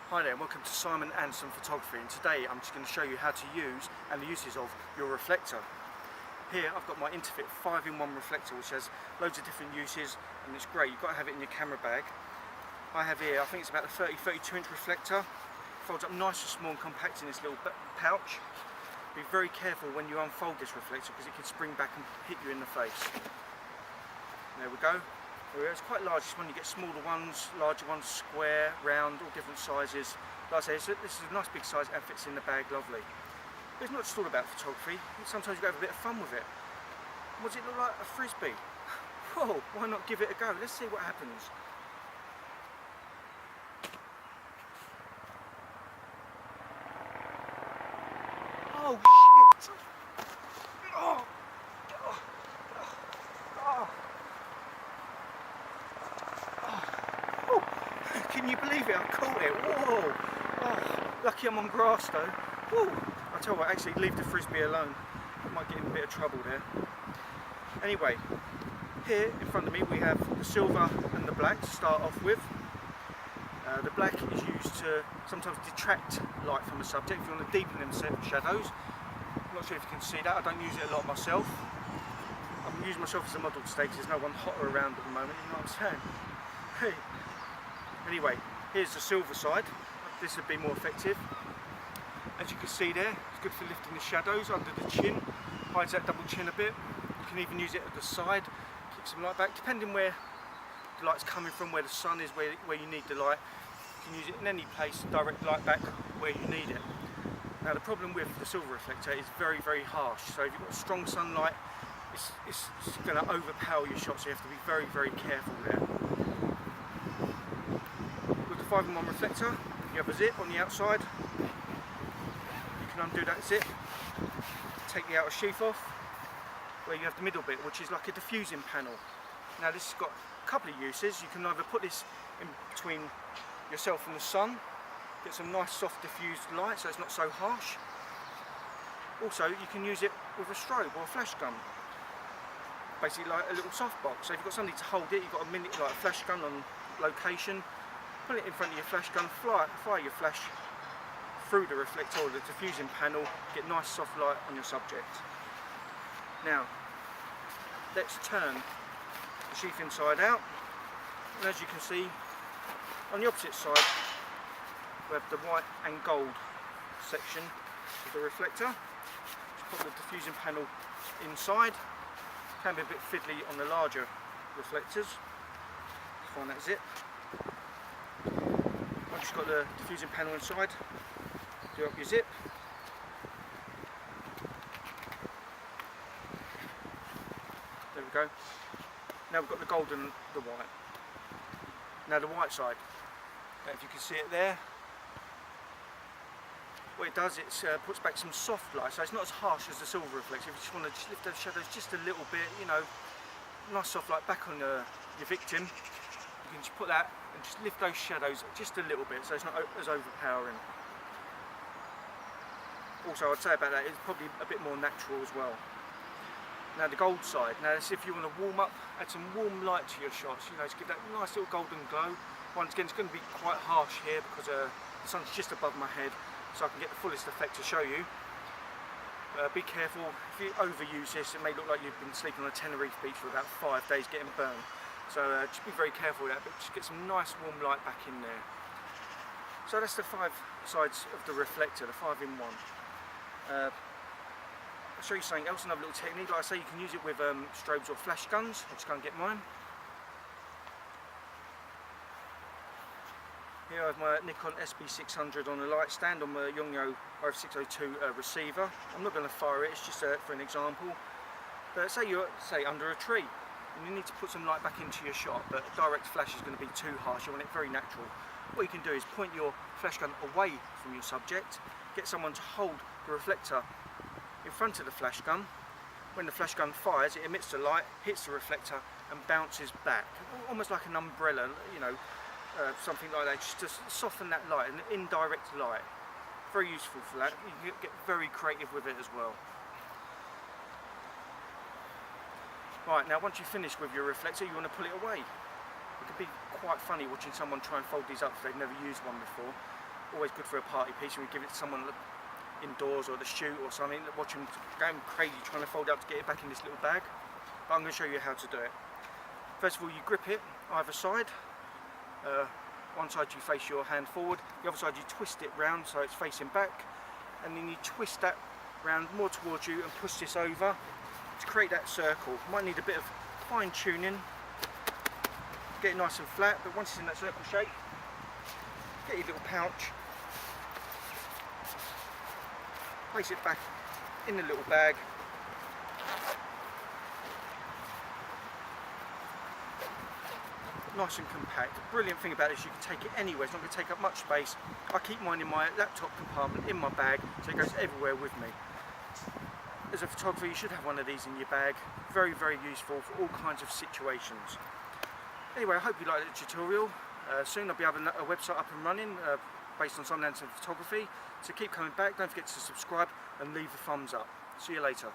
Hi there and welcome to Simon Anderson Photography, and today I'm just going to show you how to use and the uses of your reflector. Here I've got my Interfit 5-in-1 reflector which has loads of different uses and it's great. You've got to have it in your camera bag. I have here, I think it's about a 30-32 inch reflector. Folds up nice and small and compact in this little pouch. Be very careful when you unfold this reflector because it can spring back and hit you in the face. There we go. It's quite large. It's when you get smaller ones, larger ones, square, round, all different sizes. Like I say, this is a nice big size and fits in the bag lovely. But it's not just all about photography. Sometimes you have a bit of fun with it. What does it look like? A frisbee? Whoa, why not give it a go? Let's see what happens. Oh shit! Oh. Can you believe it? I caught it. Whoa! Oh, lucky I'm on grass though. Woo! I'll tell you what, actually leave the frisbee alone. I might get in a bit of trouble there. Anyway, here in front of me we have the silver and the black to start off with. The black is used to sometimes detract light from a subject if you want to deepen them shadows. I'm not sure if you can see that, I don't use it a lot myself. I'm using myself as a model today because there's no one hotter around at the moment, you know what I'm saying? Hey. Anyway, here's the silver side. This would be more effective. As you can see there, it's good for lifting the shadows under the chin, hides that double chin a bit. You can even use it at the side, keep some light back, depending where the light's coming from, where the sun is, where you need the light. You can use it in any place, direct light back where you need it. Now the problem with the silver reflector is very, very harsh. So if you've got strong sunlight, it's going to overpower your shot, so you have to be very, very careful there. 5-in-1 reflector, you have a zip on the outside. You can undo that zip, take the outer sheath off, where you have the middle bit, which is like a diffusing panel. Now this has got a couple of uses. You can either put this in between yourself and the sun, get some nice soft diffused light so it's not so harsh. Also you can use it with a strobe or a flash gun, basically like a little softbox. So if you've got something to hold it, you've got a mini like a flash gun on location. Put it in front of your flash gun, fire your flash through the reflector or the diffusing panel, get nice soft light on your subject. Now, let's turn the sheath inside out, and as you can see, on the opposite side, we have the white and gold section of the reflector. Just put the diffusing panel inside, can be a bit fiddly on the larger reflectors. Find that zip. Once you've got the diffusing panel inside, do up your zip. There we go. Now we've got the gold and the white. Now the white side, if you can see it there, what it does, it puts back some soft light, so it's not as harsh as the silver reflector. If you just want to lift those shadows just a little bit, you know, nice soft light back on your victim, you can just put that and just lift those shadows just a little bit so it's not as overpowering. Also, I'd say about that, it's probably a bit more natural as well. Now the gold side, now this if you want to warm up, add some warm light to your shots, you know, to give that nice little golden glow. Once again, it's going to be quite harsh here because the sun's just above my head, so I can get the fullest effect to show you. Be careful, if you overuse this, it may look like you've been sleeping on a Tenerife beach for about 5 days getting burned. So just be very careful with that, but just get some nice warm light back in there. So that's the 5 sides of the reflector, the 5-in-1. I'll show you something else, another little technique. Like I say, you can use it with strobes or flash guns. I'll just go and get mine. Here I have my Nikon SB600 on a light stand on my Yongyo RF602 receiver. I'm not going to fire it, it's just for an example. But say you're under a tree, and you need to put some light back into your shot, but direct flash is going to be too harsh, you want it very natural. What you can do is point your flash gun away from your subject, get someone to hold the reflector in front of the flash gun. When the flash gun fires, it emits the light, hits the reflector and bounces back, almost like an umbrella, you know, something like that, just to soften that light, an indirect light. Very useful for that. You can get very creative with it as well. Right, now once you finish with your reflector, you want to pull it away. It can be quite funny watching someone try and fold these up if they've never used one before. always good for a party piece, and we give it to someone indoors or at the shoot or something, watch them going crazy trying to fold it up to get it back in this little bag. But I'm going to show you how to do it. First of all, you grip it either side. One side you face your hand forward, the other side you twist it round so it's facing back, and then you twist that round more towards you and push this over to create that circle. Might need a bit of fine tuning, get it nice and flat, but once it's in that circle shape, get your little pouch, place it back in the little bag, nice and compact. The brilliant thing about it is you can take it anywhere, it's not going to take up much space. I keep mine in my laptop compartment in my bag so it goes everywhere with me. As a photographer, you should have one of these in your bag. Very, very useful for all kinds of situations. Anyway, I hope you liked the tutorial. Soon I'll be having a website up and running based on some landscape photography. So keep coming back, don't forget to subscribe and leave a thumbs up. See you later.